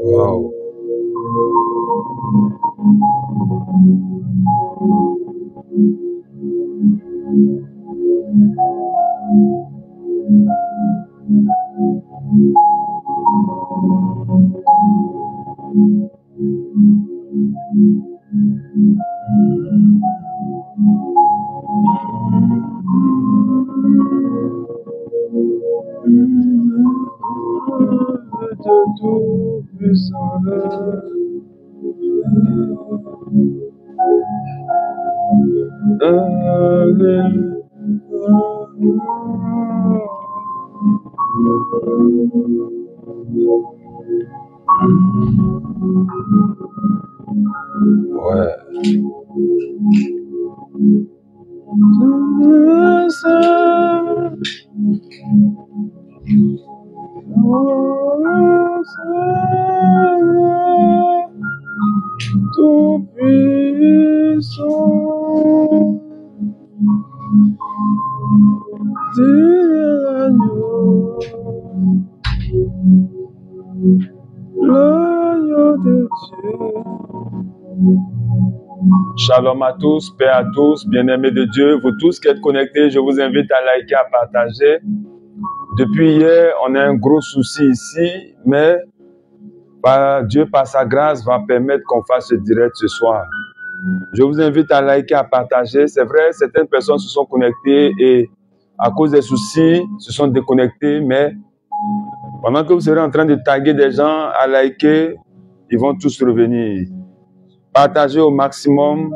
Wow. De tout puissant. Ouais. Tout puissant. L'agneau de Dieu. Shalom à tous, paix à tous, bien-aimés de Dieu, vous tous qui êtes connectés, je vous invite à liker, à partager. Depuis hier, on a un gros souci ici, mais Dieu, par sa grâce, va permettre qu'on fasse ce direct ce soir. Je vous invite à liker, à partager. C'est vrai, certaines personnes se sont connectées et à cause des soucis, se sont déconnectées, mais pendant que vous serez en train de taguer des gens à liker, ils vont tous revenir. Partagez au maximum.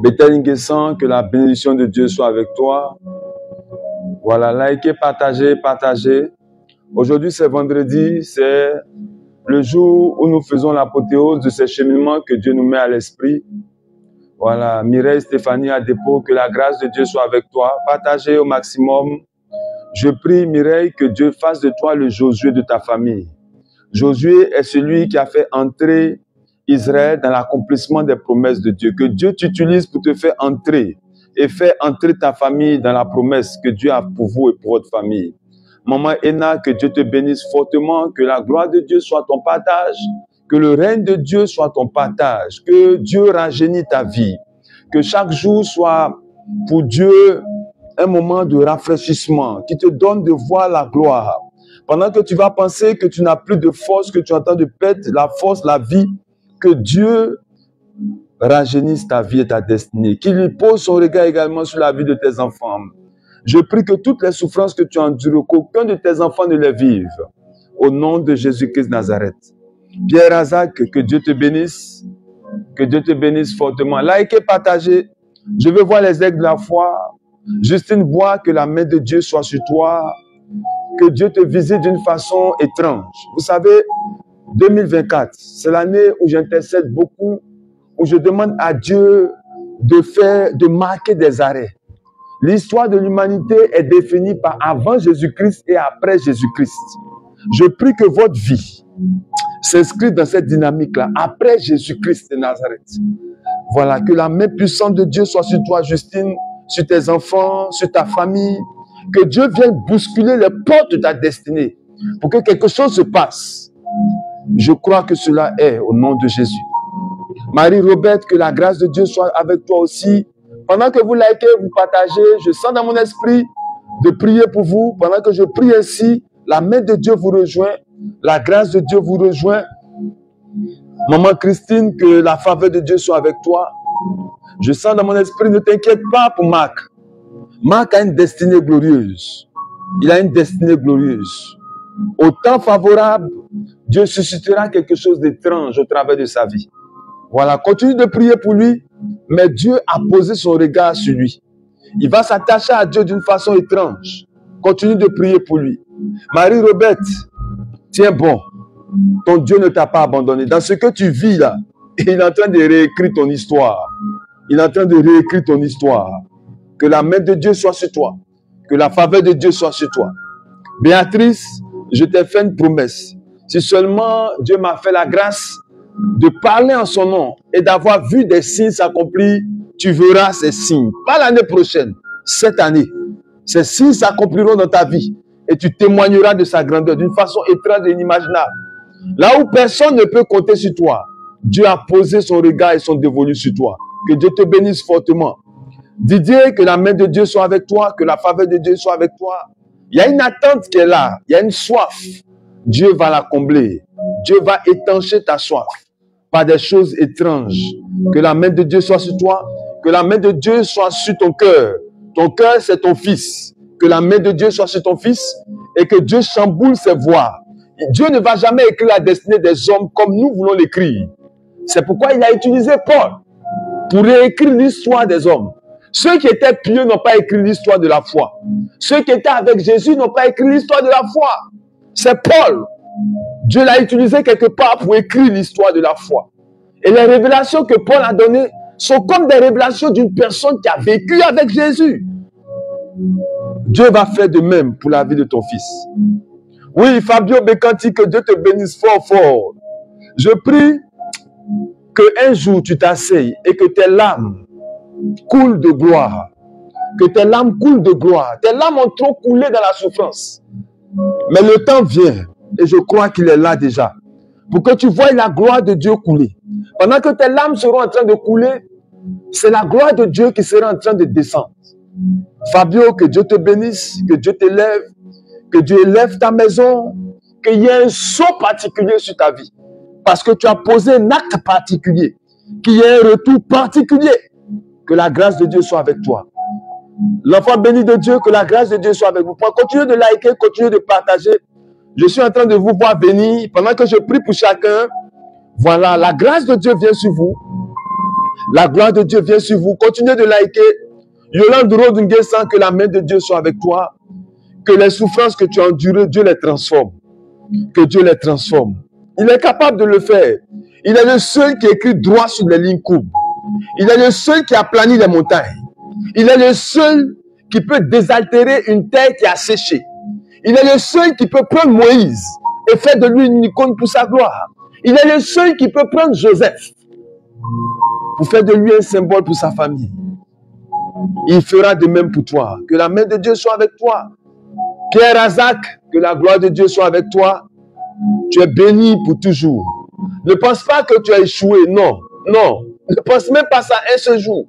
Bethel Nguessan, que la bénédiction de Dieu soit avec toi. Voilà, likez, partagez, partagez. Aujourd'hui, c'est vendredi, c'est le jour où nous faisons l'apothéose de ces cheminements que Dieu nous met à l'esprit. Voilà, Mireille, Stéphanie, à dépôt, que la grâce de Dieu soit avec toi. Partagez au maximum. Je prie, Mireille, que Dieu fasse de toi le Josué de ta famille. Josué est celui qui a fait entrer Israël dans l'accomplissement des promesses de Dieu. Que Dieu t'utilise pour te faire entrer et faire entrer ta famille dans la promesse que Dieu a pour vous et pour votre famille. Maman Ena, que Dieu te bénisse fortement, que la gloire de Dieu soit ton partage, que le règne de Dieu soit ton partage, que Dieu rajeunisse ta vie, que chaque jour soit pour Dieu un moment de rafraîchissement, qui te donne de voir la gloire. Pendant que tu vas penser que tu n'as plus de force, que tu es en train de perdre la force, la vie, que Dieu rajeunisse ta vie et ta destinée, qu'il lui pose son regard également sur la vie de tes enfants. Je prie que toutes les souffrances que tu endures, qu'aucun de tes enfants ne les vive. Au nom de Jésus-Christ Nazareth. Pierre Azak, que Dieu te bénisse. Que Dieu te bénisse fortement. Likez, partagez. Je veux voir les aigles de la foi. Justine Bois, que la main de Dieu soit sur toi. Que Dieu te visite d'une façon étrange. Vous savez, 2024, c'est l'année où j'intercède beaucoup, où je demande à Dieu de marquer des arrêts. L'histoire de l'humanité est définie par avant Jésus-Christ et après Jésus-Christ. Je prie que votre vie s'inscrive dans cette dynamique-là, après Jésus-Christ de Nazareth. Voilà, que la main puissante de Dieu soit sur toi, Justine, sur tes enfants, sur ta famille. Que Dieu vienne bousculer les portes de ta destinée pour que quelque chose se passe. Je crois que cela est au nom de Jésus. Marie-Robert, que la grâce de Dieu soit avec toi aussi. Pendant que vous likez, vous partagez, je sens dans mon esprit de prier pour vous. Pendant que je prie ainsi, la main de Dieu vous rejoint, la grâce de Dieu vous rejoint. Maman Christine, que la faveur de Dieu soit avec toi. Je sens dans mon esprit, ne t'inquiète pas pour Marc. Marc a une destinée glorieuse. Il a une destinée glorieuse. Au temps favorable, Dieu suscitera quelque chose d'étrange au travers de sa vie. Voilà, continue de prier pour lui. mais Dieu a posé son regard sur lui. Il va s'attacher à Dieu d'une façon étrange. Continue de prier pour lui. Marie-Robert, tiens bon. Ton Dieu ne t'a pas abandonné. Dans ce que tu vis là, il est en train de réécrire ton histoire. Il est en train de réécrire ton histoire. Que la main de Dieu soit sur toi. Que la faveur de Dieu soit sur toi. Béatrice, je t'ai fait une promesse. Si seulement Dieu m'a fait la grâce de parler en son nom et d'avoir vu des signes s'accomplir, tu verras ces signes. Pas l'année prochaine, cette année. Ces signes s'accompliront dans ta vie et tu témoigneras de sa grandeur d'une façon étrange et inimaginable. Là où personne ne peut compter sur toi, Dieu a posé son regard et son dévolu sur toi. Que Dieu te bénisse fortement. Didier, que la main de Dieu soit avec toi, que la faveur de Dieu soit avec toi. Il y a une attente qui est là, il y a une soif. Dieu va la combler. Dieu va étancher ta soif par des choses étranges. Que la main de Dieu soit sur toi, que la main de Dieu soit sur ton cœur. Ton cœur, c'est ton fils. Que la main de Dieu soit sur ton fils et que Dieu chamboule ses voies. Dieu ne va jamais écrire la destinée des hommes comme nous voulons l'écrire. C'est pourquoi il a utilisé Paul pour réécrire l'histoire des hommes. Ceux qui étaient pieux n'ont pas écrit l'histoire de la foi. Ceux qui étaient avec Jésus n'ont pas écrit l'histoire de la foi. C'est Paul. Dieu l'a utilisé quelque part pour écrire l'histoire de la foi. Et les révélations que Paul a données sont comme des révélations d'une personne qui a vécu avec Jésus. Dieu va faire de même pour la vie de ton fils. Oui, Fabio Becanti, que Dieu te bénisse fort, fort. Je prie qu'un jour tu t'asseyes et que tes larmes coulent de gloire. Que tes larmes coulent de gloire. Tes larmes ont trop coulé dans la souffrance. Mais le temps vient, et je crois qu'il est là déjà, pour que tu vois la gloire de Dieu couler. Pendant que tes larmes seront en train de couler, c'est la gloire de Dieu qui sera en train de descendre. Fabio, que Dieu te bénisse, que Dieu t'élève, que Dieu élève ta maison, qu'il y ait un saut particulier sur ta vie. Parce que tu as posé un acte particulier, qu'il y ait un retour particulier. Que la grâce de Dieu soit avec toi. L'enfant béni de Dieu, que la grâce de Dieu soit avec vous. Continuez de liker, continuez de partager. Je suis en train de vous voir béni. Pendant que je prie pour chacun, voilà, la grâce de Dieu vient sur vous. La gloire de Dieu vient sur vous. Continuez de liker. Yolande Rodunguesan, que la main de Dieu soit avec toi. Que les souffrances que tu as endurées, Dieu les transforme. Que Dieu les transforme. Il est capable de le faire. Il est le seul qui écrit droit sur les lignes courbes. Il est le seul qui a plani les montagnes. Il est le seul qui peut désaltérer une terre qui a séché. Il est le seul qui peut prendre Moïse et faire de lui une icône pour sa gloire. Il est le seul qui peut prendre Joseph pour faire de lui un symbole pour sa famille. Il fera de même pour toi. Que la main de Dieu soit avec toi. Pierre Azak, que la gloire de Dieu soit avec toi. Tu es béni pour toujours. Ne pense pas que tu as échoué. Non, non. Ne pense même pas ça un seul jour.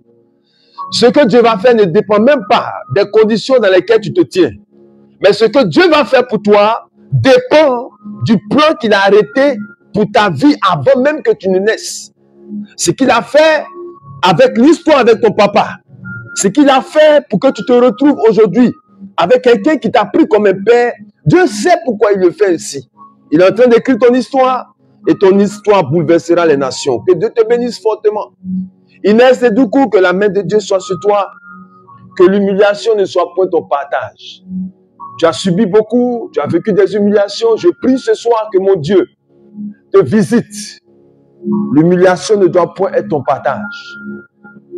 Ce que Dieu va faire ne dépend même pas des conditions dans lesquelles tu te tiens. Mais ce que Dieu va faire pour toi dépend du plan qu'il a arrêté pour ta vie avant même que tu ne naisses. Ce qu'il a fait avec l'histoire avec ton papa. Ce qu'il a fait pour que tu te retrouves aujourd'hui avec quelqu'un qui t'a pris comme un père. Dieu sait pourquoi il le fait ainsi. Il est en train d'écrire ton histoire et ton histoire bouleversera les nations. Que Dieu te bénisse fortement. Inès Edoukou, que la main de Dieu soit sur toi. Que l'humiliation ne soit point ton partage. Tu as subi beaucoup, tu as vécu des humiliations. Je prie ce soir que mon Dieu te visite. L'humiliation ne doit point être ton partage.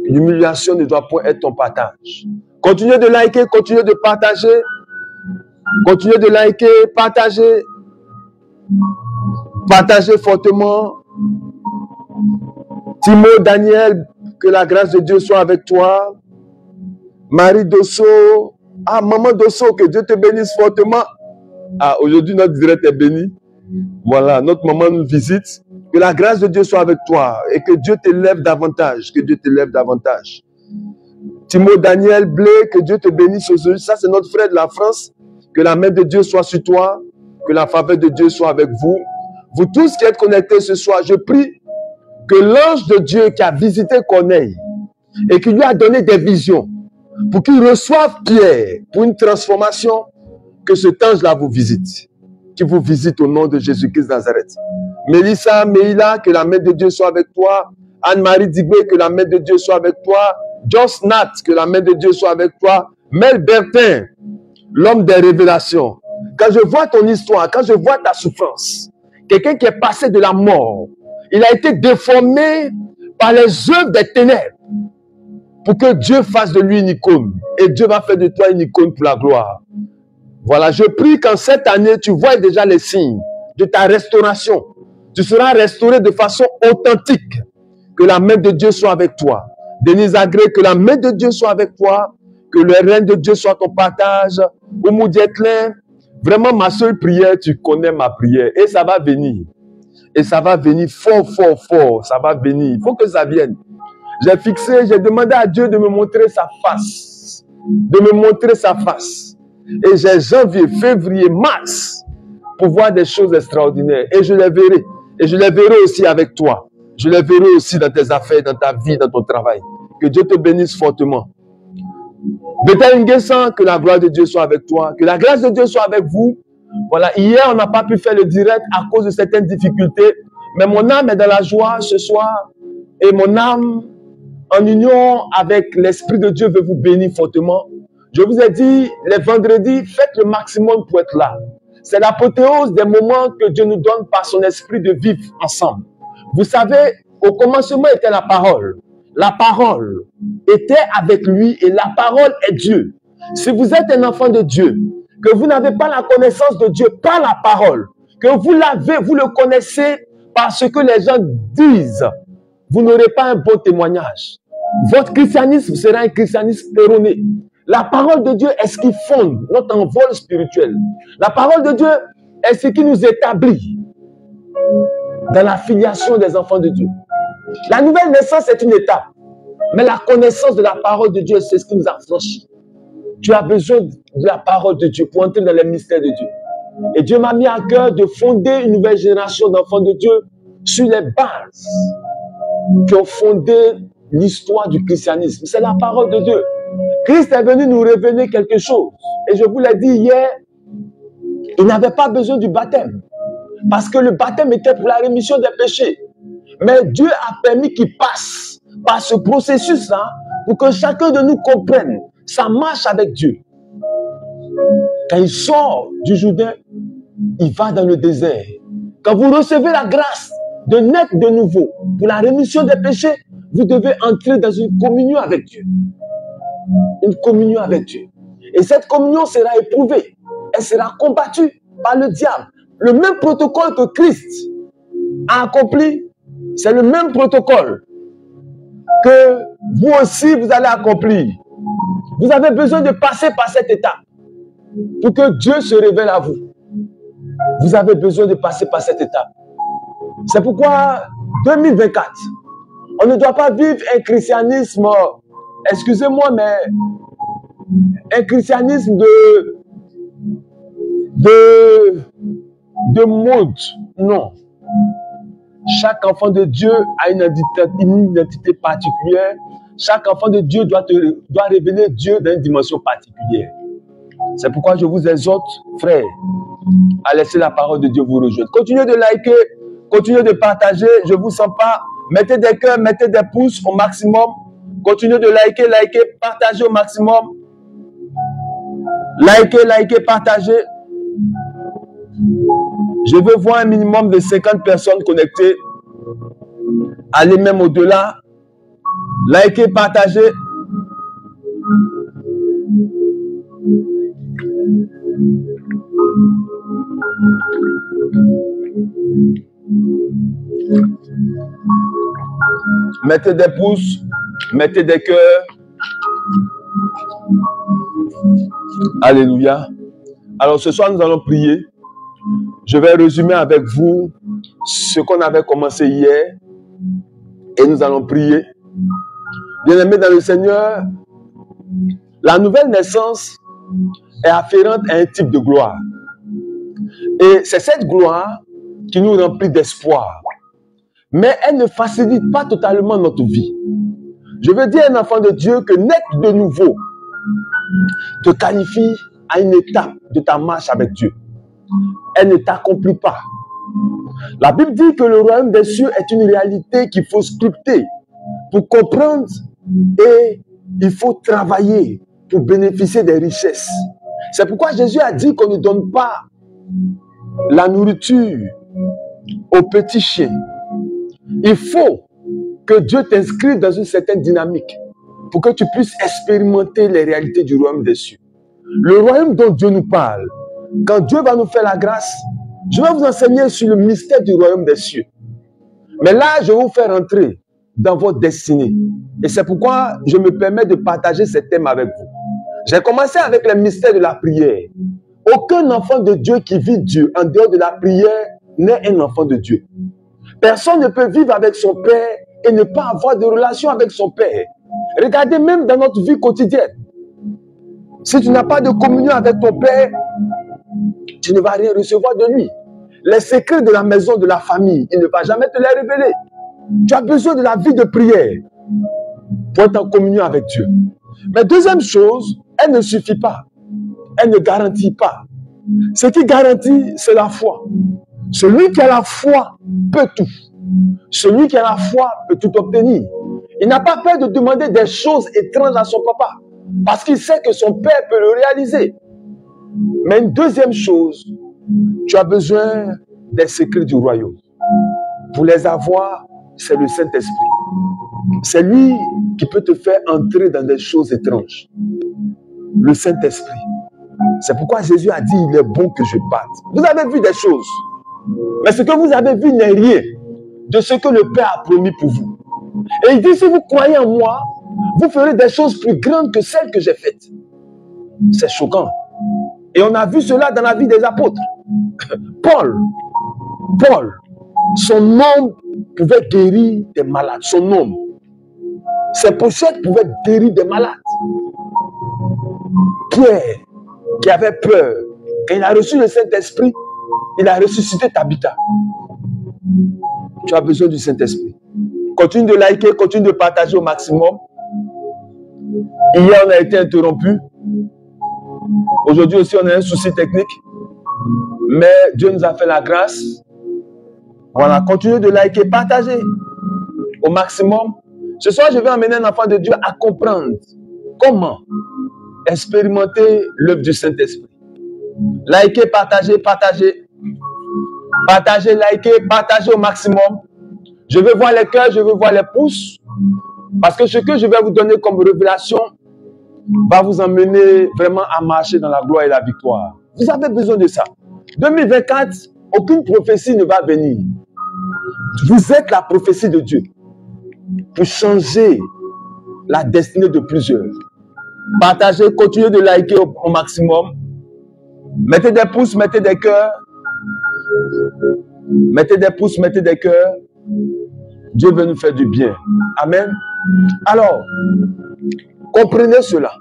L'humiliation ne doit point être ton partage. Continuez de liker, continuez de partager. Continuez de liker, partager. Partagez fortement. Timo Daniel, que la grâce de Dieu soit avec toi. Marie Dosso. Ah, maman Dosso, que Dieu te bénisse fortement. Ah, aujourd'hui, notre direct est béni. Voilà, notre maman nous visite. Que la grâce de Dieu soit avec toi et que Dieu t'élève davantage. Que Dieu t'élève davantage. Timo Daniel Blé, que Dieu te bénisse aujourd'hui. Ça, c'est notre frère de la France. Que la main de Dieu soit sur toi. Que la faveur de Dieu soit avec vous. Vous tous qui êtes connectés ce soir, je prie que l'ange de Dieu qui a visité Corneille et qui lui a donné des visions pour qu'il reçoive Pierre pour une transformation, que cet ange-là vous visite. Qui vous visite au nom de Jésus-Christ de Nazareth. Mélissa, Meïla, que la main de Dieu soit avec toi. Anne-Marie Digbé, que la main de Dieu soit avec toi. Joss Nat, que la main de Dieu soit avec toi. Mel Bertin, l'homme des révélations. Quand je vois ton histoire, quand je vois ta souffrance, quelqu'un qui est passé de la mort, il a été déformé par les œuvres des ténèbres pour que Dieu fasse de lui une icône. Et Dieu va faire de toi une icône pour la gloire. Voilà, je prie qu'en cette année, tu vois déjà les signes de ta restauration. Tu seras restauré de façon authentique. Que la main de Dieu soit avec toi. Denise Agré, que la main de Dieu soit avec toi. Que le règne de Dieu soit ton partage. Oumou Dietlin, vraiment ma seule prière, tu connais ma prière. Et ça va venir. Et ça va venir fort, fort, fort. Ça va venir. Il faut que ça vienne. J'ai demandé à Dieu de me montrer sa face. De me montrer sa face. Et j'ai janvier, février, mars pour voir des choses extraordinaires. Et je les verrai. Et je les verrai aussi avec toi. Je les verrai aussi dans tes affaires, dans ta vie, dans ton travail. Que Dieu te bénisse fortement. Bethel Nguessan, que la gloire de Dieu soit avec toi. Que la grâce de Dieu soit avec vous. Voilà, hier, on n'a pas pu faire le direct à cause de certaines difficultés. Mais mon âme est dans la joie ce soir. Et mon âme, en union avec l'Esprit de Dieu, veut vous bénir fortement. Je vous ai dit, les vendredis, faites le maximum pour être là. C'est l'apothéose des moments que Dieu nous donne par son esprit de vivre ensemble. Vous savez, au commencement était la parole. La parole était avec lui et la parole est Dieu. Si vous êtes un enfant de Dieu, que vous n'avez pas la connaissance de Dieu par la parole, que vous l'avez, vous le connaissez par ce que les gens disent, vous n'aurez pas un bon témoignage. Votre christianisme sera un christianisme erroné. La parole de Dieu est ce qui fonde notre envol spirituel. La parole de Dieu est ce qui nous établit dans la filiation des enfants de Dieu. La nouvelle naissance est une étape, mais la connaissance de la parole de Dieu, c'est ce qui nous affranchit. Tu as besoin de la parole de Dieu pour entrer dans les mystères de Dieu. Et Dieu m'a mis à cœur de fonder une nouvelle génération d'enfants de Dieu sur les bases qui ont fondé l'histoire du christianisme. C'est la parole de Dieu. Christ est venu nous révéler quelque chose. Et je vous l'ai dit hier, il n'avait pas besoin du baptême. Parce que le baptême était pour la rémission des péchés. Mais Dieu a permis qu'il passe par ce processus-là pour que chacun de nous comprenne sa marche avec Dieu. Quand il sort du Jourdain, il va dans le désert. Quand vous recevez la grâce de naître de nouveau pour la rémission des péchés, vous devez entrer dans une communion avec Dieu. Une communion avec Dieu. Et cette communion sera éprouvée. Elle sera combattue par le diable. Le même protocole que Christ a accompli, c'est le même protocole que vous aussi vous allez accomplir. Vous avez besoin de passer par cette étape pour que Dieu se révèle à vous. Vous avez besoin de passer par cette étape. C'est pourquoi 2024, on ne doit pas vivre un christianisme, excusez-moi, mais un christianisme de mode. Non. Chaque enfant de Dieu a une identité particulière. Chaque enfant de Dieu doit révéler Dieu dans une dimension particulière. C'est pourquoi je vous exhorte, frères, à laisser la parole de Dieu vous rejoindre. Continuez de liker, continuez de partager. Je ne vous sens pas. Mettez des cœurs, mettez des pouces au maximum. Continuez de liker, partagez au maximum. Likez, partagez. Je veux voir un minimum de 50 personnes connectées. Allez même au-delà. Likez, partagez. Mettez des pouces, mettez des cœurs. Alléluia. Alors ce soir, nous allons prier. Je vais résumer avec vous ce qu'on avait commencé hier et nous allons prier. Bien-aimés dans le Seigneur, la nouvelle naissance est afférente à un type de gloire. Et c'est cette gloire qui nous remplit d'espoir. Mais elle ne facilite pas totalement notre vie. Je veux dire à un enfant de Dieu que naître de nouveau te qualifie à une étape de ta marche avec Dieu. Elle ne t'accomplit pas. La Bible dit que le royaume des cieux est une réalité qu'il faut sculpter pour comprendre et il faut travailler pour bénéficier des richesses. C'est pourquoi Jésus a dit qu'on ne donne pas la nourriture aux petits chiens. Il faut que Dieu t'inscrive dans une certaine dynamique pour que tu puisses expérimenter les réalités du royaume des cieux. Le royaume dont Dieu nous parle, quand Dieu va nous faire la grâce, je vais vous enseigner sur le mystère du royaume des cieux. Mais là, je vais vous faire entrer dans votre destinée. Et c'est pourquoi je me permets de partager ces thèmes avec vous. J'ai commencé avec le mystère de la prière. Aucun enfant de Dieu qui vit Dieu en dehors de la prière n'est un enfant de Dieu. Personne ne peut vivre avec son Père et ne pas avoir de relation avec son Père. Regardez même dans notre vie quotidienne. Si tu n'as pas de communion avec ton Père, tu ne vas rien recevoir de lui. Les secrets de la maison, de la famille, il ne va jamais te les révéler. Tu as besoin de la vie de prière pour être en communion avec Dieu. Mais deuxième chose, elle ne suffit pas. Elle ne garantit pas. Ce qui garantit, c'est la foi. Celui qui a la foi peut tout. Celui qui a la foi peut tout obtenir. Il n'a pas peur de demander des choses étranges à son papa, parce qu'il sait que son père peut le réaliser. Mais une deuxième chose, tu as besoin des secrets du royaume. Pour les avoir, c'est le Saint-Esprit. C'est lui qui peut te faire entrer dans des choses étranges. Le Saint-Esprit. C'est pourquoi Jésus a dit, il est bon que je parte. Vous avez vu des choses. Mais ce que vous avez vu n'est rien de ce que le Père a promis pour vous. Et il dit, si vous croyez en moi, vous ferez des choses plus grandes que celles que j'ai faites. C'est choquant. Et on a vu cela dans la vie des apôtres. Paul, son nom pouvait guérir des malades. Son nom. Ses pochettes pouvaient guérir des malades. Pierre, qui avait peur, quand il a reçu le Saint-Esprit, il a ressuscité Tabitha. Tu as besoin du Saint-Esprit. Continue de liker, continue de partager au maximum. Hier, on a été interrompu. Aujourd'hui aussi, on a un souci technique. Mais Dieu nous a fait la grâce. Voilà, continuez de liker, partager au maximum. Ce soir, je vais emmener un enfant de Dieu à comprendre comment expérimenter l'œuvre du Saint-Esprit. Likez, partagez, partagez. Partagez, likez, partagez au maximum. Je veux voir les cœurs, je veux voir les pouces. Parce que ce que je vais vous donner comme révélation va vous emmener vraiment à marcher dans la gloire et la victoire. Vous avez besoin de ça. 2024, aucune prophétie ne va venir. Vous êtes la prophétie de Dieu pour changer la destinée de plusieurs. Partagez, continuez de liker au maximum. Mettez des pouces, mettez des cœurs. Mettez des pouces, mettez des cœurs. Dieu veut nous faire du bien. Amen. Alors, comprenez cela.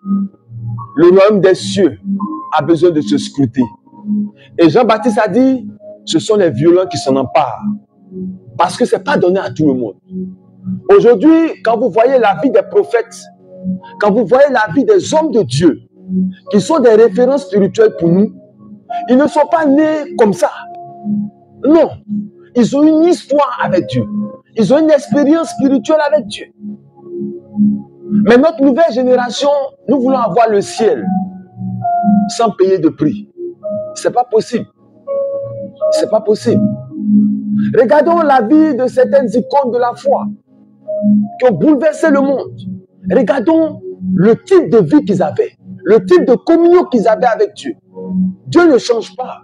Le royaume des cieux a besoin de se scruter. Et Jean-Baptiste a dit, ce sont les violents qui s'en emparent. Parce que ce n'est pas donné à tout le monde. Aujourd'hui, quand vous voyez la vie des prophètes, quand vous voyez la vie des hommes de Dieu, qui sont des références spirituelles pour nous, ils ne sont pas nés comme ça. Non. Ils ont une histoire avec Dieu. Ils ont une expérience spirituelle avec Dieu. Mais notre nouvelle génération, nous voulons avoir le ciel sans payer de prix. C'est pas possible. C'est pas possible. Regardons la vie de certaines icônes de la foi qui ont bouleversé le monde. Regardons le type de vie qu'ils avaient, le type de communion qu'ils avaient avec Dieu. Dieu ne change pas.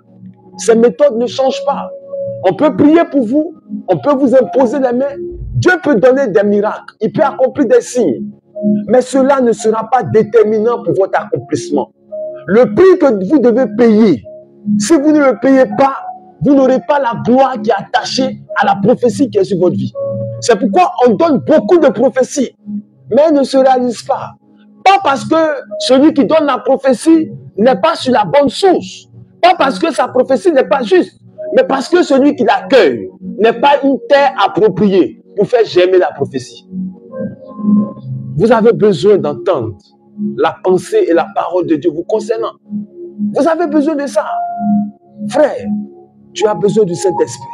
Ses méthodes ne changent pas. On peut prier pour vous, on peut vous imposer les mains. Dieu peut donner des miracles, il peut accomplir des signes. Mais cela ne sera pas déterminant pour votre accomplissement. Le prix que vous devez payer, si vous ne le payez pas, vous n'aurez pas la gloire qui est attachée à la prophétie qui est sur votre vie. C'est pourquoi on donne beaucoup de prophéties, mais elles ne se réalisent pas. Pas parce que celui qui donne la prophétie n'est pas sur la bonne source. Pas parce que sa prophétie n'est pas juste, mais parce que celui qui l'accueille n'est pas une terre appropriée pour faire germer la prophétie. Vous avez besoin d'entendre la pensée et la parole de Dieu vous concernant. Vous avez besoin de ça. Frère, tu as besoin du Saint-Esprit.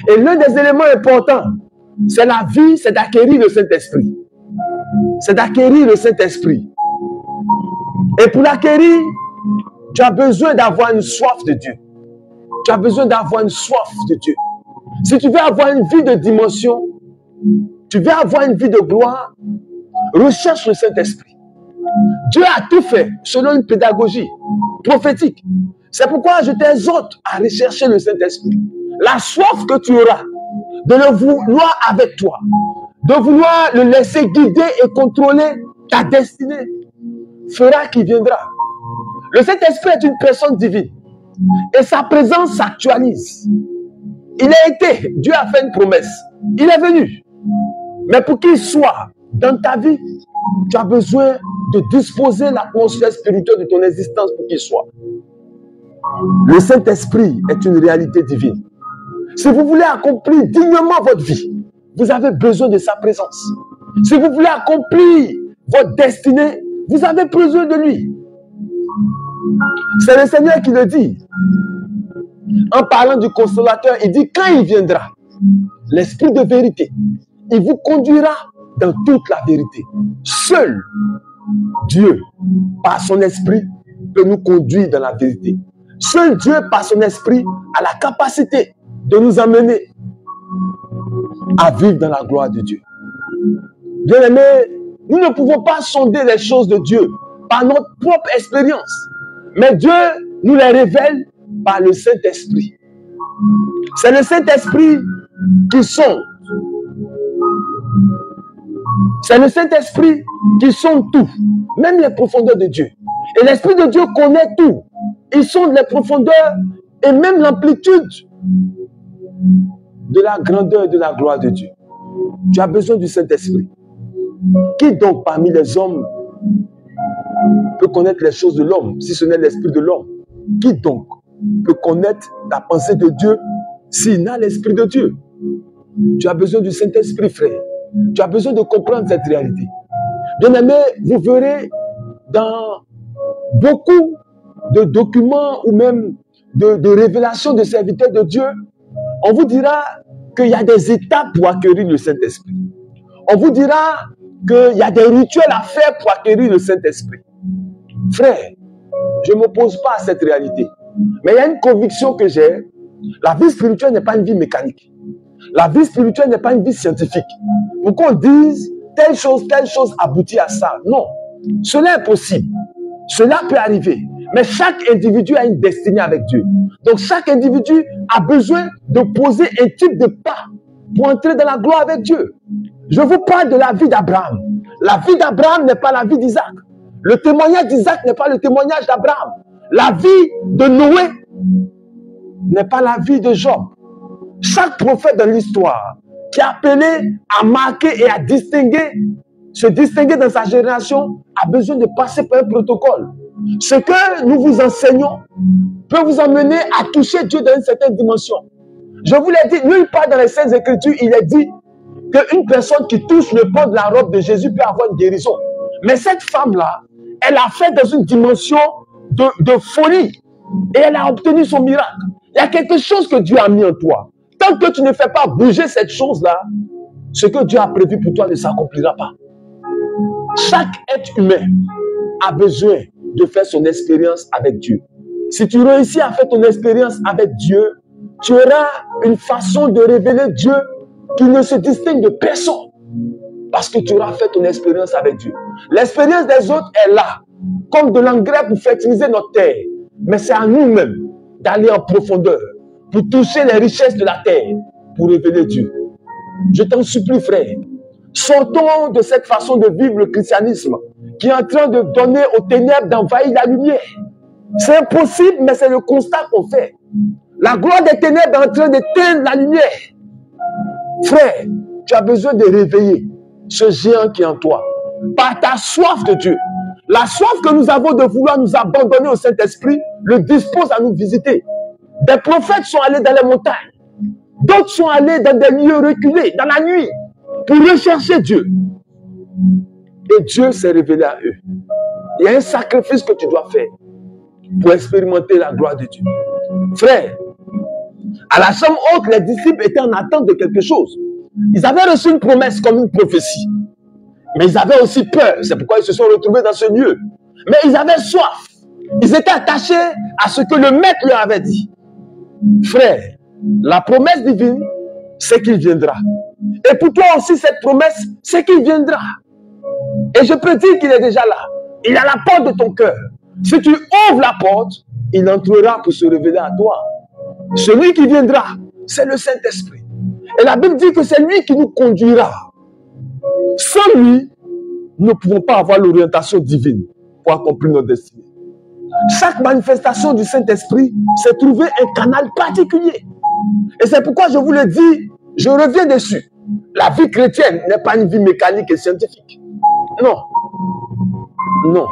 Et l'un des éléments importants, c'est la vie, c'est d'acquérir le Saint-Esprit. C'est d'acquérir le Saint-Esprit. Et pour l'acquérir, tu as besoin d'avoir une soif de Dieu. Tu as besoin d'avoir une soif de Dieu. Si tu veux avoir une vie de dimension, tu veux avoir une vie de gloire, recherche le Saint-Esprit. Dieu a tout fait selon une pédagogie prophétique. C'est pourquoi je t'exhorte à rechercher le Saint-Esprit. La soif que tu auras de le vouloir avec toi, de vouloir le laisser guider et contrôler ta destinée, fera qu'il viendra. Le Saint-Esprit est une personne divine et sa présence s'actualise. Il a été, Dieu a fait une promesse, il est venu. Mais pour qu'il soit dans ta vie, tu as besoin de disposer l'atmosphère spirituelle de ton existence pour qu'il soit. Le Saint-Esprit est une réalité divine. Si vous voulez accomplir dignement votre vie, vous avez besoin de sa présence. Si vous voulez accomplir votre destinée, vous avez besoin de lui. C'est le Seigneur qui le dit. En parlant du consolateur, il dit quand il viendra, l'Esprit de vérité, il vous conduira dans toute la vérité. Seul Dieu, par son esprit, peut nous conduire dans la vérité. Seul Dieu, par son esprit, a la capacité de nous amener à vivre dans la gloire de Dieu. Bien-aimés, nous ne pouvons pas sonder les choses de Dieu par notre propre expérience. Mais Dieu nous les révèle par le Saint-Esprit. C'est le Saint-Esprit qui sonde. C'est le Saint-Esprit qui sonde tout, même les profondeurs de Dieu. Et l'Esprit de Dieu connaît tout. Il sonde les profondeurs et même l'amplitude de la grandeur et de la gloire de Dieu. Tu as besoin du Saint-Esprit. Qui donc parmi les hommes peut connaître les choses de l'homme si ce n'est l'Esprit de l'homme? Qui donc peut connaître la pensée de Dieu s'il n'a l'Esprit de Dieu? Tu as besoin du Saint-Esprit, frère. Tu as besoin de comprendre cette réalité. Bien-aimé, vous verrez dans beaucoup de documents ou même de révélations de serviteurs de Dieu, on vous dira qu'il y a des étapes pour acquérir le Saint-Esprit. On vous dira qu'il y a des rituels à faire pour acquérir le Saint-Esprit. Frère, je ne m'oppose pas à cette réalité. Mais il y a une conviction que j'ai. La vie spirituelle n'est pas une vie mécanique. La vie spirituelle n'est pas une vie scientifique. Pour qu'on dise telle chose aboutit à ça. Non. Cela est possible. Cela peut arriver. Mais chaque individu a une destinée avec Dieu. Donc chaque individu a besoin de poser un type de pas pour entrer dans la gloire avec Dieu. Je vous parle de la vie d'Abraham. La vie d'Abraham n'est pas la vie d'Isaac. Le témoignage d'Isaac n'est pas le témoignage d'Abraham. La vie de Noé n'est pas la vie de Job. Chaque prophète dans l'histoire qui est appelé à marquer et à distinguer, se distinguer dans sa génération, a besoin de passer par un protocole. Ce que nous vous enseignons peut vous amener à toucher Dieu dans une certaine dimension. Je vous l'ai dit, nulle part dans les Saintes Écritures, il est dit qu'une personne qui touche le pan de la robe de Jésus peut avoir une guérison. Mais cette femme-là, elle a fait dans une dimension de folie et elle a obtenu son miracle. Il y a quelque chose que Dieu a mis en toi. Tant que tu ne fais pas bouger cette chose-là, ce que Dieu a prévu pour toi ne s'accomplira pas. Chaque être humain a besoin de faire son expérience avec Dieu. Si tu réussis à faire ton expérience avec Dieu, tu auras une façon de révéler Dieu qui ne se distingue de personne. Parce que tu auras fait ton expérience avec Dieu. L'expérience des autres est là, comme de l'engrais pour fertiliser notre terre. Mais c'est à nous-mêmes d'aller en profondeur pour toucher les richesses de la terre, pour révéler Dieu. Je t'en supplie, frère, sortons de cette façon de vivre le christianisme qui est en train de donner aux ténèbres d'envahir la lumière. C'est impossible, mais c'est le constat qu'on fait. La gloire des ténèbres est en train d'éteindre la lumière. Frère, tu as besoin de réveiller ce géant qui est en toi par ta soif de Dieu. La soif que nous avons de vouloir nous abandonner au Saint-Esprit le dispose à nous visiter. Des prophètes sont allés dans les montagnes. D'autres sont allés dans des lieux reculés, dans la nuit, pour rechercher Dieu. Et Dieu s'est révélé à eux. Il y a un sacrifice que tu dois faire pour expérimenter la gloire de Dieu. Frère, À la chambre haute, les disciples étaient en attente de quelque chose. Ils avaient reçu une promesse comme une prophétie. Mais ils avaient aussi peur. C'est pourquoi ils se sont retrouvés dans ce lieu. Mais ils avaient soif. Ils étaient attachés à ce que le maître leur avait dit. Frère, la promesse divine, c'est qu'il viendra. Et pour toi aussi, cette promesse, c'est qu'il viendra. Et je peux dire qu'il est déjà là. Il est à la porte de ton cœur. Si tu ouvres la porte, il entrera pour se révéler à toi. Celui qui viendra, c'est le Saint-Esprit. Et la Bible dit que c'est lui qui nous conduira. Sans lui, nous ne pouvons pas avoir l'orientation divine pour accomplir notre destinée. Chaque manifestation du Saint-Esprit, c'est trouver un canal particulier. Et c'est pourquoi je vous le dis, je reviens dessus. La vie chrétienne n'est pas une vie mécanique et scientifique. Non. Non.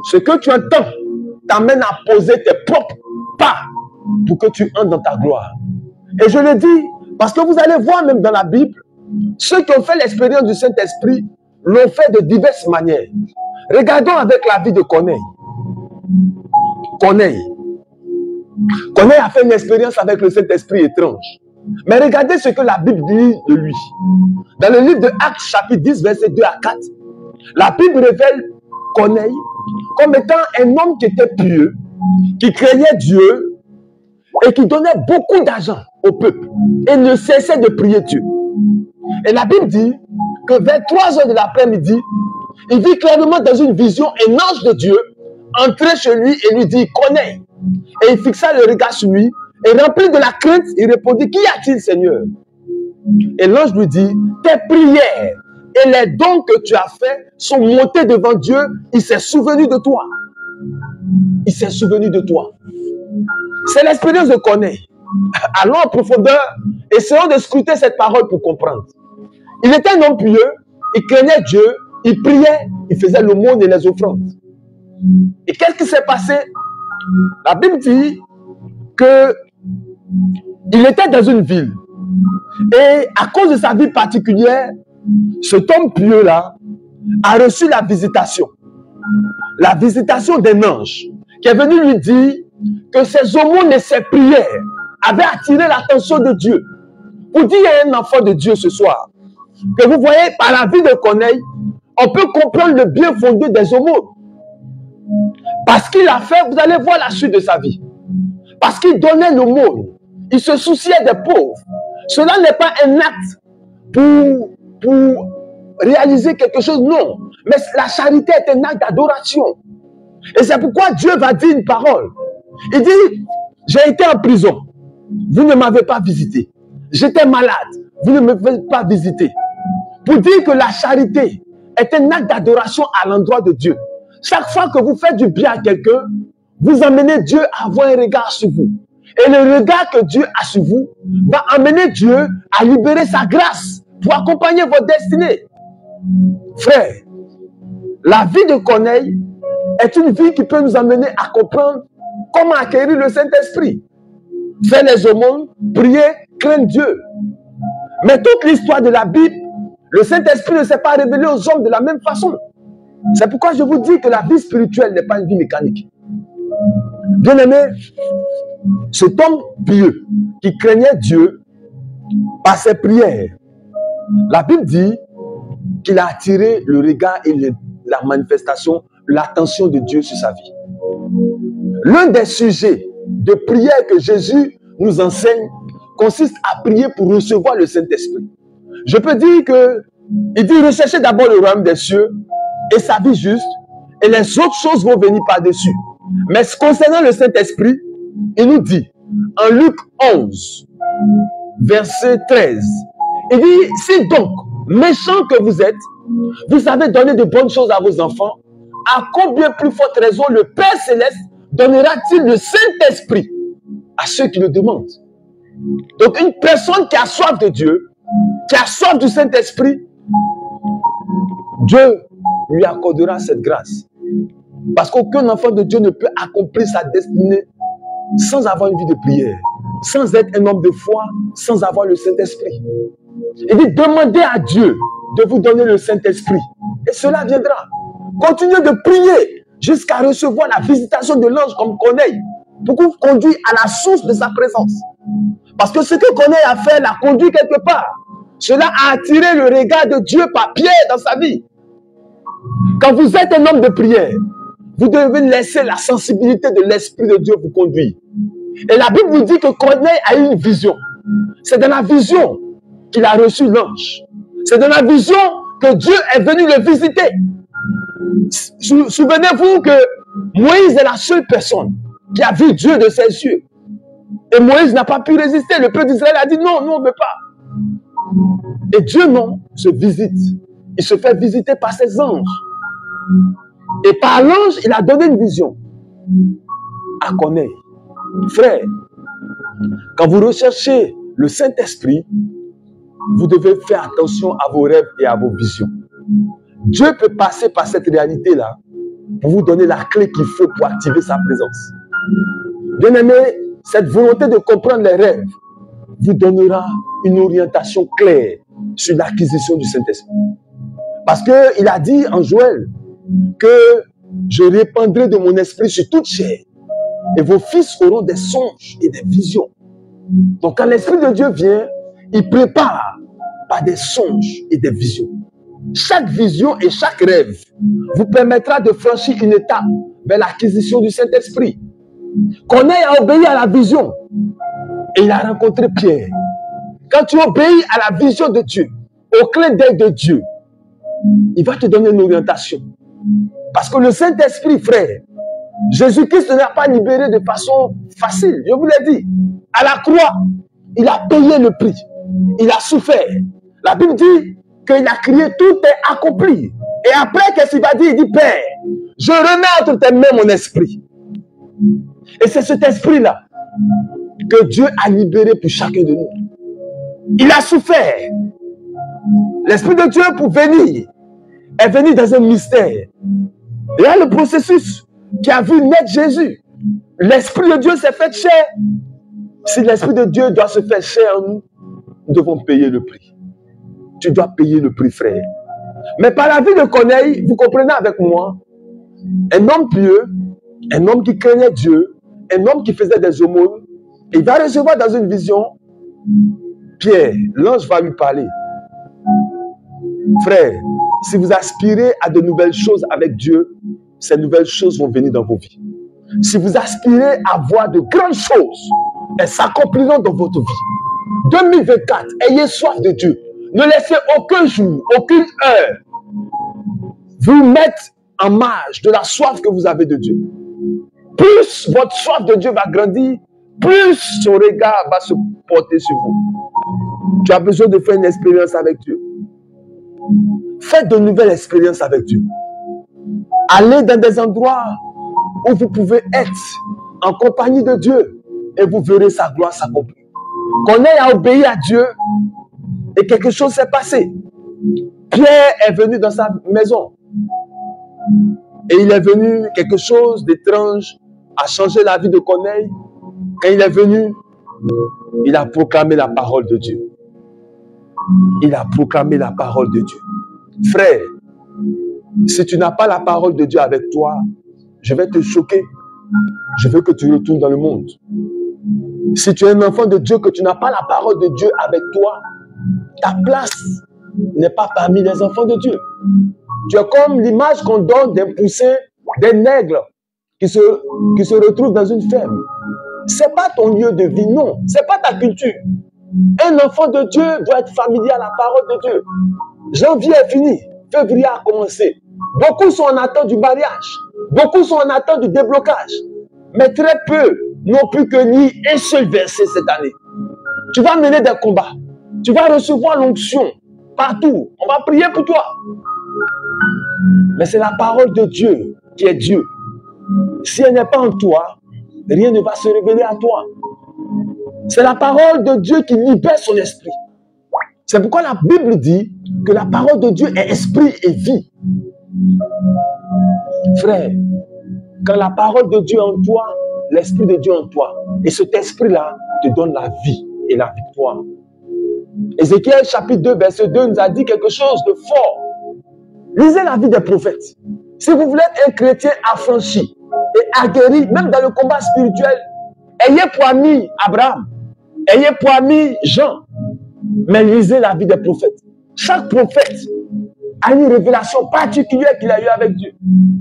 Ce que tu entends t'amène à poser tes propres pas pour que tu entres dans ta gloire. Et je le dis parce que vous allez voir même dans la Bible, ceux qui ont fait l'expérience du Saint-Esprit l'ont fait de diverses manières. Regardons avec la vie de Corneille. Corneille a fait une expérience avec le Saint-Esprit étrange. Mais regardez ce que la Bible dit de lui. Dans le livre de Actes, chapitre 10, versets 2 à 4, la Bible révèle Corneille comme étant un homme qui était pieux, qui craignait Dieu et qui donnait beaucoup d'argent au peuple et ne cessait de prier Dieu. Et la Bible dit que vers 3 heures de l'après-midi, il vit clairement dans une vision un ange de Dieu entrer chez lui et lui dit Corneille. Et il fixa le regard sur lui et rempli de la crainte, il répondit Qu'y a-t-il, Seigneur? Et l'ange lui dit Tes prières et les dons que tu as faits sont montés devant Dieu. Il s'est souvenu de toi. Il s'est souvenu de toi. C'est l'expérience de Corneille. Allons en profondeur, essayons de scruter cette parole pour comprendre. Il était un homme pieux, il craignait Dieu, il priait, il faisait l'aumône et les offrandes. Et qu'est-ce qui s'est passé? La Bible dit que il était dans une ville. Et à cause de sa vie particulière, cet homme pieux-là a reçu la visitation. La visitation d'un ange qui est venu lui dire que ses aumônes et ses prières avaient attiré l'attention de Dieu. Pour dire à un enfant de Dieu ce soir, que vous voyez par la vie de Corneille, on peut comprendre le bien fondé des aumônes. Parce qu'il a fait, vous allez voir la suite de sa vie. Parce qu'il donnait l'aumône. Il se souciait des pauvres. Cela n'est pas un acte pour réaliser quelque chose, non. Mais la charité est un acte d'adoration. Et c'est pourquoi Dieu va dire une parole. Il dit, j'ai été en prison. Vous ne m'avez pas visité. J'étais malade. Vous ne m'avez pas visité. Pour dire que la charité est un acte d'adoration à l'endroit de Dieu. Chaque fois que vous faites du bien à quelqu'un, vous amenez Dieu à avoir un regard sur vous. Et le regard que Dieu a sur vous va amener Dieu à libérer sa grâce pour accompagner votre destinée. Frère, la vie de Corneille est une vie qui peut nous amener à comprendre comment acquérir le Saint-Esprit. Faire les aumônes, prier, craindre Dieu. Mais toute l'histoire de la Bible, le Saint-Esprit ne s'est pas révélé aux hommes de la même façon. C'est pourquoi je vous dis que la vie spirituelle n'est pas une vie mécanique. Bien aimé, cet homme pieux qui craignait Dieu par ses prières, la Bible dit qu'il a attiré le regard et la manifestation, l'attention de Dieu sur sa vie. L'un des sujets de prière que Jésus nous enseigne consiste à prier pour recevoir le Saint-Esprit. Je peux dire que il dit recherchez d'abord le royaume des cieux et sa vie juste, et les autres choses vont venir par-dessus. Mais concernant le Saint-Esprit, il nous dit, en Luc 11, verset 13, il dit, si donc, méchants que vous êtes, vous savez donner de bonnes choses à vos enfants, à combien plus forte raison le Père Céleste donnera-t-il le Saint-Esprit à ceux qui le demandent? Donc une personne qui a soif de Dieu, qui a soif du Saint-Esprit, Dieu lui accordera cette grâce. Parce qu'aucun enfant de Dieu ne peut accomplir sa destinée sans avoir une vie de prière, sans être un homme de foi, sans avoir le Saint-Esprit. Il dit, demandez à Dieu de vous donner le Saint-Esprit. Et cela viendra. Continuez de prier jusqu'à recevoir la visitation de l'ange comme Corneille, pour vous conduire à la source de sa présence. Parce que ce que Corneille a fait l'a conduit quelque part. Cela a attiré le regard de Dieu par Pierre dans sa vie. Quand vous êtes un homme de prière, vous devez laisser la sensibilité de l'Esprit de Dieu vous conduire. Et la Bible nous dit que Corneille a eu une vision. C'est dans la vision qu'il a reçu l'ange. C'est dans la vision que Dieu est venu le visiter. Souvenez-vous que Moïse est la seule personne qui a vu Dieu de ses yeux. Et Moïse n'a pas pu résister. Le peuple d'Israël a dit non, nous on ne veut pas. Et Dieu non, se visite. Il se fait visiter par ses anges. Et par l'ange, il a donné une vision à Corneille. Frère, quand vous recherchez le Saint-Esprit, vous devez faire attention à vos rêves et à vos visions. Dieu peut passer par cette réalité-là pour vous donner la clé qu'il faut pour activer sa présence. Bien-aimé, cette volonté de comprendre les rêves vous donnera une orientation claire sur l'acquisition du Saint-Esprit. Parce qu'il a dit en Joël que je répandrai de mon esprit sur toute chair et vos fils auront des songes et des visions. Donc quand l'Esprit de Dieu vient, il prépare par des songes et des visions. Chaque vision et chaque rêve vous permettra de franchir une étape vers l'acquisition du Saint-Esprit. Corneille a obéi à la vision et il a rencontré Pierre. Quand tu obéis à la vision de Dieu, au clin d'œil de Dieu, il va te donner une orientation. Parce que le Saint-Esprit, frère, Jésus-Christ ne l'a pas libéré de façon facile. Je vous l'ai dit. À la croix, il a payé le prix. Il a souffert. La Bible dit qu'il a crié, tout est accompli. Et après, qu'est-ce qu'il va dire? Il dit, Père, je remets entre tes mains mon esprit. Et c'est cet esprit-là que Dieu a libéré pour chacun de nous. Il a souffert. L'Esprit de Dieu pour venir est venu dans un mystère. Et là, le processus qui a vu naître Jésus. L'Esprit de Dieu s'est fait chair. Si l'Esprit de Dieu doit se faire chair en nous, nous devons payer le prix. Tu dois payer le prix, frère. Mais par la vie de Corneille, vous comprenez avec moi, un homme pieux, un homme qui craignait Dieu, un homme qui faisait des aumônes, il va recevoir dans une vision Pierre, l'ange va lui parler. Frère, si vous aspirez à de nouvelles choses avec Dieu, ces nouvelles choses vont venir dans vos vies. Si vous aspirez à voir de grandes choses, elles s'accompliront dans votre vie. 2024, ayez soif de Dieu. Ne laissez aucun jour, aucune heure vous mettre en marge de la soif que vous avez de Dieu. Plus votre soif de Dieu va grandir, plus son regard va se porter sur vous. Tu as besoin de faire une expérience avec Dieu. Faites de nouvelles expériences avec Dieu. Allez dans des endroits où vous pouvez être en compagnie de Dieu et vous verrez sa gloire s'accomplir. Corneille a obéi à Dieu et quelque chose s'est passé. Pierre est venu dans sa maison et il est venu, quelque chose d'étrange a changé la vie de Corneille. Quand il est venu, il a proclamé la parole de Dieu. Il a proclamé la parole de Dieu. Frère, si tu n'as pas la parole de Dieu avec toi, je vais te choquer. Je veux que tu retournes dans le monde. Si tu es un enfant de Dieu, que tu n'as pas la parole de Dieu avec toi, ta place n'est pas parmi les enfants de Dieu. Tu es comme l'image qu'on donne d'un poussin, d'un nègre qui se retrouve dans une ferme. Ce n'est pas ton lieu de vie, non. Ce n'est pas ta culture. Un enfant de Dieu doit être familier à la parole de Dieu. Janvier est fini, février a commencé. Beaucoup sont en attente du mariage. Beaucoup sont en attente du déblocage. Mais très peu n'ont plus que lire un seul verset cette année. Tu vas mener des combats. Tu vas recevoir l'onction partout. On va prier pour toi. Mais c'est la parole de Dieu qui est Dieu. Si elle n'est pas en toi, rien ne va se révéler à toi. C'est la parole de Dieu qui libère son esprit. C'est pourquoi la Bible dit que la parole de Dieu est esprit et vie. Frère, quand la parole de Dieu est en toi, l'esprit de Dieu en toi, et cet esprit-là te donne la vie et la victoire. Ézéchiel chapitre 2, verset 2 nous a dit quelque chose de fort. Lisez la vie des prophètes. Si vous voulez être un chrétien affranchi et aguerri, même dans le combat spirituel, ayez pour ami Abraham. ayez pour ami Jean, mais lisez la vie des prophètes. Chaque prophète a une révélation particulière qu'il a eue avec Dieu.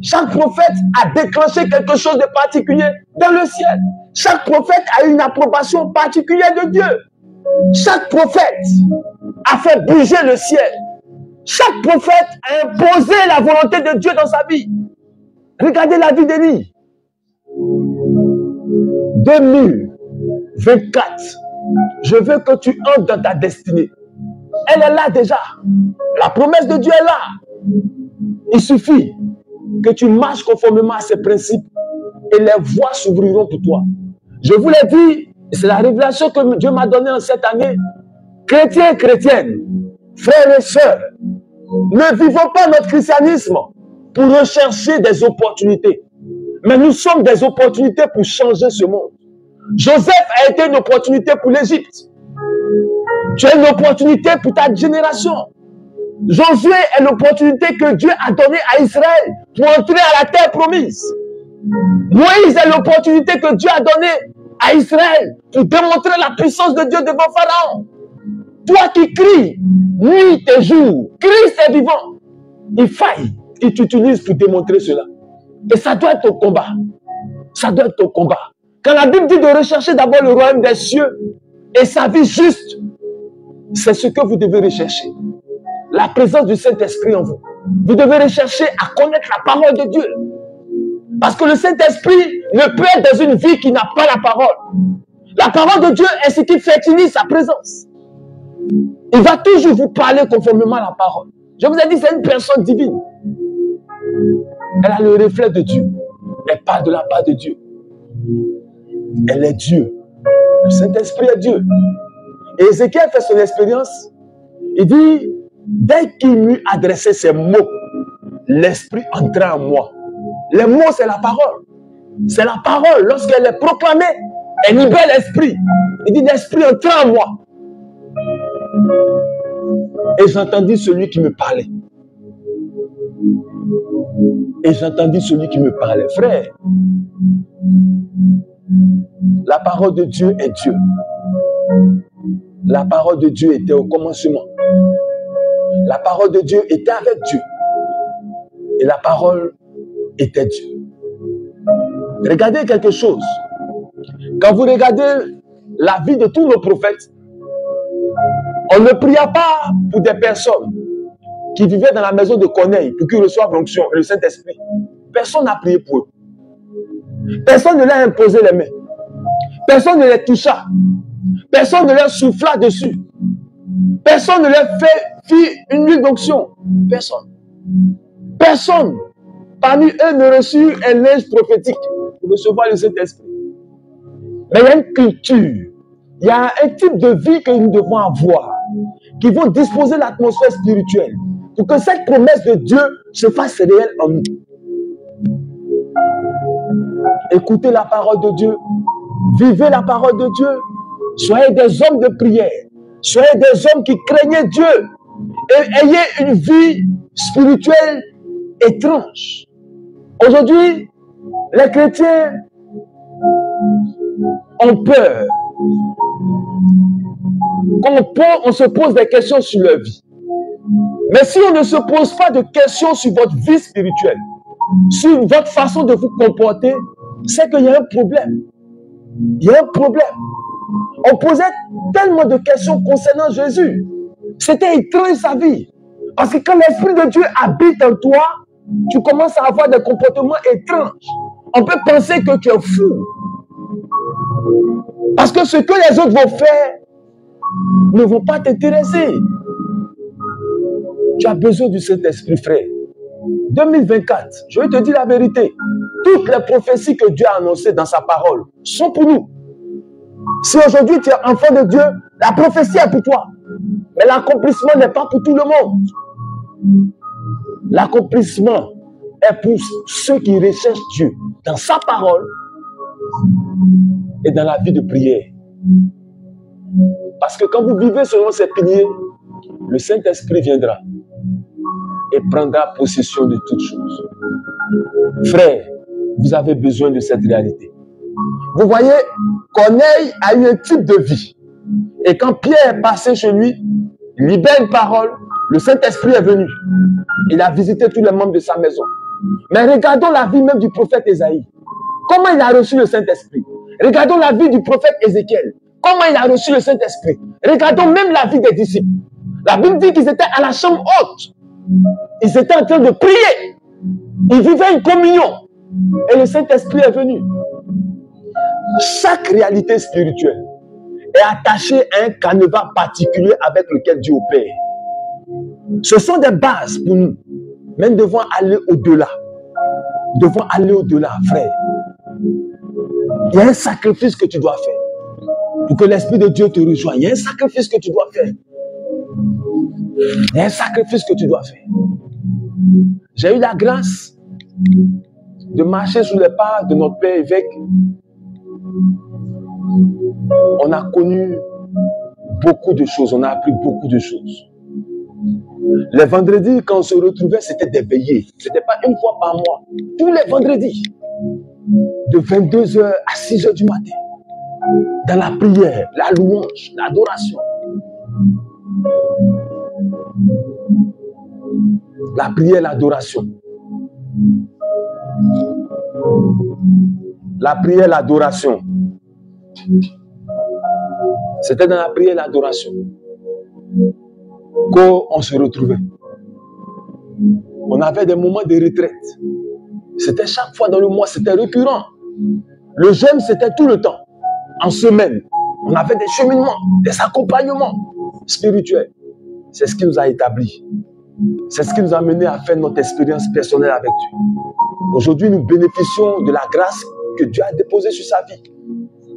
Chaque prophète a déclenché quelque chose de particulier dans le ciel. Chaque prophète a eu une approbation particulière de Dieu. Chaque prophète a fait bouger le ciel. Chaque prophète a imposé la volonté de Dieu dans sa vie. Regardez la vie d'Élie. 2024. Je veux que tu entres dans ta destinée. Elle est là déjà. La promesse de Dieu est là. Il suffit que tu marches conformément à ses principes et les voies s'ouvriront pour toi. Je vous l'ai dit, c'est la révélation que Dieu m'a donnée en cette année. Chrétiens et chrétiennes, frères et sœurs, ne vivons pas notre christianisme pour rechercher des opportunités. Mais nous sommes des opportunités pour changer ce monde. Joseph a été une opportunité pour l'Égypte. Tu es une opportunité pour ta génération. Josué est l'opportunité que Dieu a donnée à Israël pour entrer à la terre promise. Moïse est l'opportunité que Dieu a donnée à Israël pour démontrer la puissance de Dieu devant Pharaon. Toi qui cries, nuit et jour, Christ est vivant. Il faille qu'il t'utilise pour démontrer cela. Et ça doit être au combat. Ça doit être au combat. Quand la Bible dit de rechercher d'abord le royaume des cieux et sa vie juste, c'est ce que vous devez rechercher. La présence du Saint-Esprit en vous. Vous devez rechercher à connaître la parole de Dieu. Parce que le Saint-Esprit ne peut être dans une vie qui n'a pas la parole. La parole de Dieu est ce qui fertilise sa présence. Il va toujours vous parler conformément à la parole. Je vous ai dit, c'est une personne divine. Elle a le reflet de Dieu. Elle parle de la part de Dieu. Elle est Dieu. Le Saint-Esprit est Dieu. Et Ézéchiel fait son expérience. Il dit, dès qu'il lui adressait ces mots, l'Esprit entra en moi. Les mots, c'est la parole. C'est la parole. Lorsqu'elle est proclamée, elle libère l'Esprit. Il dit, l'Esprit entra en moi. Et j'entendis celui qui me parlait. Et j'entendis celui qui me parlait. Frère, la parole de Dieu est Dieu. La parole de Dieu était au commencement. La parole de Dieu était avec Dieu. Et la parole était Dieu. Regardez quelque chose. Quand vous regardez la vie de tous nos prophètes, on ne pria pas pour des personnes qui vivaient dans la maison de Corneille pour qu'ils reçoivent l'onction et le Saint-Esprit. Personne n'a prié pour eux. Personne ne leur a imposé les mains. Personne ne les toucha. Personne ne leur souffla dessus. Personne ne leur fit une huile d'onction. Personne. Personne parmi eux ne reçut un linge prophétique pour recevoir le Saint-Esprit. Mais il y a une culture, il y a un type de vie que nous devons avoir qui vont disposer l'atmosphère spirituelle pour que cette promesse de Dieu se fasse réelle en nous. Écoutez la parole de Dieu, vivez la parole de Dieu, soyez des hommes de prière, soyez des hommes qui craignent Dieu et ayez une vie spirituelle étrange. Aujourd'hui, les chrétiens ont peur. On se pose des questions sur leur vie. Mais si on ne se pose pas de questions sur votre vie spirituelle, sur votre façon de vous comporter, c'est qu'il y a un problème. Il y a un problème. On posait tellement de questions concernant Jésus. C'était étrange sa vie. Parce que quand l'Esprit de Dieu habite en toi, tu commences à avoir des comportements étranges. On peut penser que tu es fou. Parce que ce que les autres vont faire ne vont pas t'intéresser. Tu as besoin du Saint-Esprit, frère. 2024, je vais te dire la vérité. Toutes les prophéties que Dieu a annoncées dans sa parole sont pour nous. Si aujourd'hui tu es enfant de Dieu, la prophétie est pour toi. Mais l'accomplissement n'est pas pour tout le monde. L'accomplissement est pour ceux qui recherchent Dieu dans sa parole et dans la vie de prière. Parce que quand vous vivez selon ces piliers, le Saint-Esprit viendra et prendra possession de toutes choses. Frère, vous avez besoin de cette réalité. Vous voyez, Corneille a eu un type de vie. Et quand Pierre est passé chez lui, il libère une parole, le Saint-Esprit est venu. Il a visité tous les membres de sa maison. Mais regardons la vie même du prophète Ésaïe. Comment il a reçu le Saint-Esprit? Regardons la vie du prophète Ézéchiel. Comment il a reçu le Saint-Esprit? Regardons même la vie des disciples. La Bible dit qu'ils étaient à la chambre haute. Ils étaient en train de prier. Ils vivaient une communion. Et le Saint-Esprit est venu. Chaque réalité spirituelle est attachée à un canevas particulier avec lequel Dieu opère. Ce sont des bases pour nous. Mais nous devons aller au-delà. Nous devons aller au-delà, frère. Il y a un sacrifice que tu dois faire. Pour que l'Esprit de Dieu te rejoigne. Il y a un sacrifice que tu dois faire. Il y a un sacrifice que tu dois faire. J'ai eu la grâce de marcher sous les pas de notre Père évêque. On a connu beaucoup de choses. On a appris beaucoup de choses. Les vendredis, quand on se retrouvait, c'était des veillées. Ce n'était pas une fois par mois. Tous les vendredis. De 22h à 6h du matin. Dans la prière, la louange, l'adoration. La prière, l'adoration. La prière, l'adoration. C'était dans la prière, l'adoration qu'on se retrouvait. On avait des moments de retraite. C'était chaque fois dans le mois, c'était récurrent. Le jeûne, c'était tout le temps. En semaine, on avait des cheminements, des accompagnements spirituels. C'est ce qui nous a établis. C'est ce qui nous a mené à faire notre expérience personnelle avec Dieu. Aujourd'hui, nous bénéficions de la grâce que Dieu a déposée sur sa vie.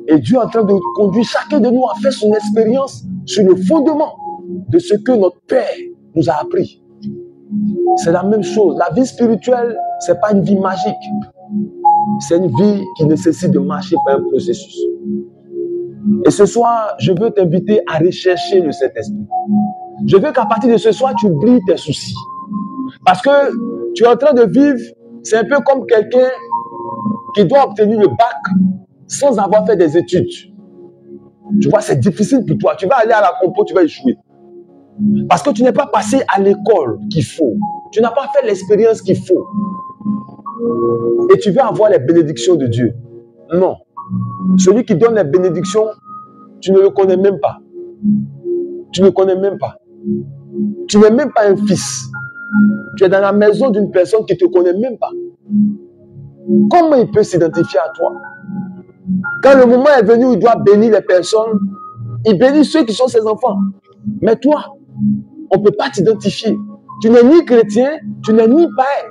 Et Dieu est en train de conduire chacun de nous à faire son expérience sur le fondement de ce que notre Père nous a appris. C'est la même chose. La vie spirituelle, ce n'est pas une vie magique. C'est une vie qui nécessite de marcher par un processus. Et ce soir, je veux t'inviter à rechercher le Saint-Esprit. Je veux qu'à partir de ce soir, tu oublies tes soucis. Parce que tu es en train de vivre, c'est un peu comme quelqu'un qui doit obtenir le bac sans avoir fait des études. Tu vois, c'est difficile pour toi. Tu vas aller à la compo, tu vas échouer. Parce que tu n'es pas passé à l'école qu'il faut. Tu n'as pas fait l'expérience qu'il faut. Et tu veux avoir les bénédictions de Dieu. Non. Celui qui donne les bénédictions, tu ne le connais même pas. Tu ne le connais même pas. Tu n'es même pas un fils. Tu es dans la maison d'une personne qui ne te connaît même pas. Comment il peut s'identifier à toi? Quand le moment est venu où il doit bénir les personnes, il bénit ceux qui sont ses enfants. Mais toi, on ne peut pas t'identifier. Tu n'es ni chrétien, tu n'es ni païen.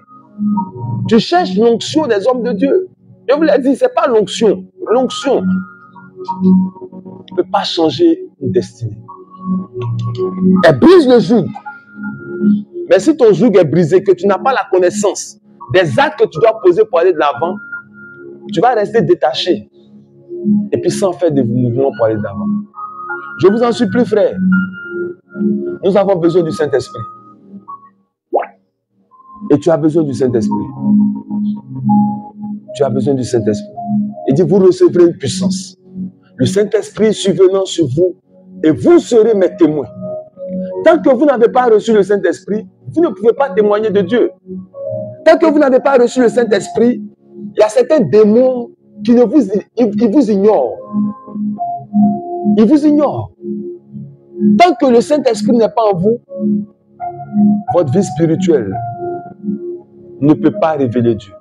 Tu cherches l'onction des hommes de Dieu. Je vous l'ai dit, ce n'est pas l'onction. L'onction ne peut pas changer une destinée. Elle brise le joug. Mais si ton joug est brisé, que tu n'as pas la connaissance des actes que tu dois poser pour aller de l'avant, tu vas rester détaché. Et puis sans faire de mouvements pour aller de l'avant. Je vous en supplie, frère. Nous avons besoin du Saint-Esprit. Et tu as besoin du Saint-Esprit. Tu as besoin du Saint-Esprit. Il dit, vous recevrez une puissance. Le Saint-Esprit survenant sur vous, et vous serez mes témoins. Tant que vous n'avez pas reçu le Saint-Esprit, vous ne pouvez pas témoigner de Dieu. Tant que vous n'avez pas reçu le Saint-Esprit, il y a certains démons qui vous ignorent. Ils vous ignorent. Tant que le Saint-Esprit n'est pas en vous, votre vie spirituelle ne peut pas révéler Dieu.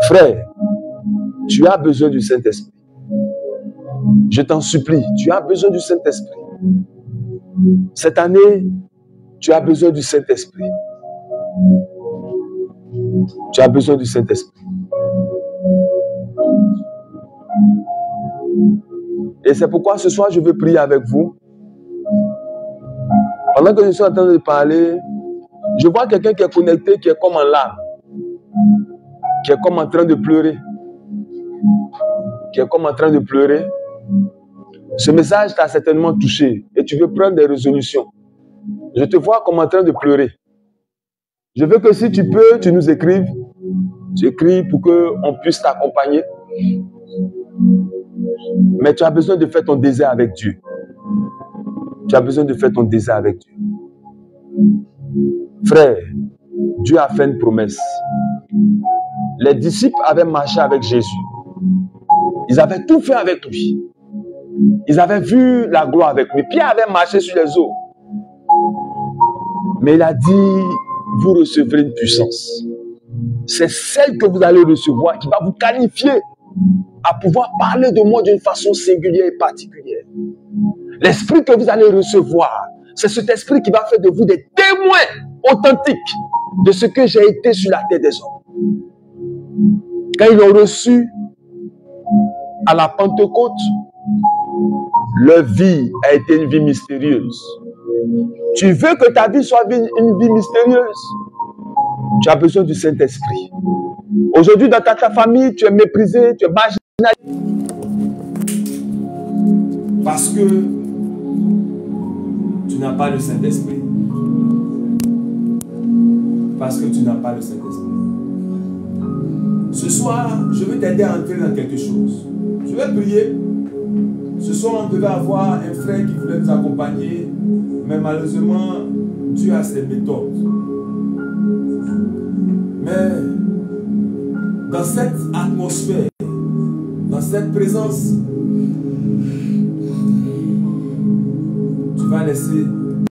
Frère, tu as besoin du Saint-Esprit. Je t'en supplie, tu as besoin du Saint-Esprit. Cette année, tu as besoin du Saint-Esprit. Tu as besoin du Saint-Esprit. Et c'est pourquoi ce soir, je veux prier avec vous. Pendant que je suis en train de parler, je vois quelqu'un qui est connecté, qui est comme en larmes, qui est comme en train de pleurer. Qui est comme en train de pleurer. Ce message t'a certainement touché et tu veux prendre des résolutions. Je te vois comme en train de pleurer. Je veux que si tu peux, tu nous écrives. Tu écris pour qu'on puisse t'accompagner. Mais tu as besoin de faire ton désert avec Dieu. Tu as besoin de faire ton désert avec Dieu. Frère, Dieu a fait une promesse. Les disciples avaient marché avec Jésus. Ils avaient tout fait avec lui. Ils avaient vu la gloire avec lui. Pierre avait marché sur les eaux. Mais il a dit, vous recevrez une puissance. C'est celle que vous allez recevoir qui va vous qualifier à pouvoir parler de moi d'une façon singulière et particulière. L'esprit que vous allez recevoir, c'est cet esprit qui va faire de vous des témoins authentiques de ce que j'ai été sur la terre des hommes. Quand ils l'ont reçu à la Pentecôte, leur vie a été une vie mystérieuse. Tu veux que ta vie soit une vie mystérieuse? Tu as besoin du Saint-Esprit. Aujourd'hui, dans ta famille, tu es méprisé, tu es marginalisé. Parce que tu n'as pas le Saint-Esprit. Parce que tu n'as pas le Saint-Esprit. Ce soir, je veux t'aider à entrer dans quelque chose. Je vais prier. Ce soir, on devait avoir un frère qui voulait nous accompagner, mais malheureusement, Dieu a ses méthodes. Mais dans cette atmosphère, dans cette présence, tu vas laisser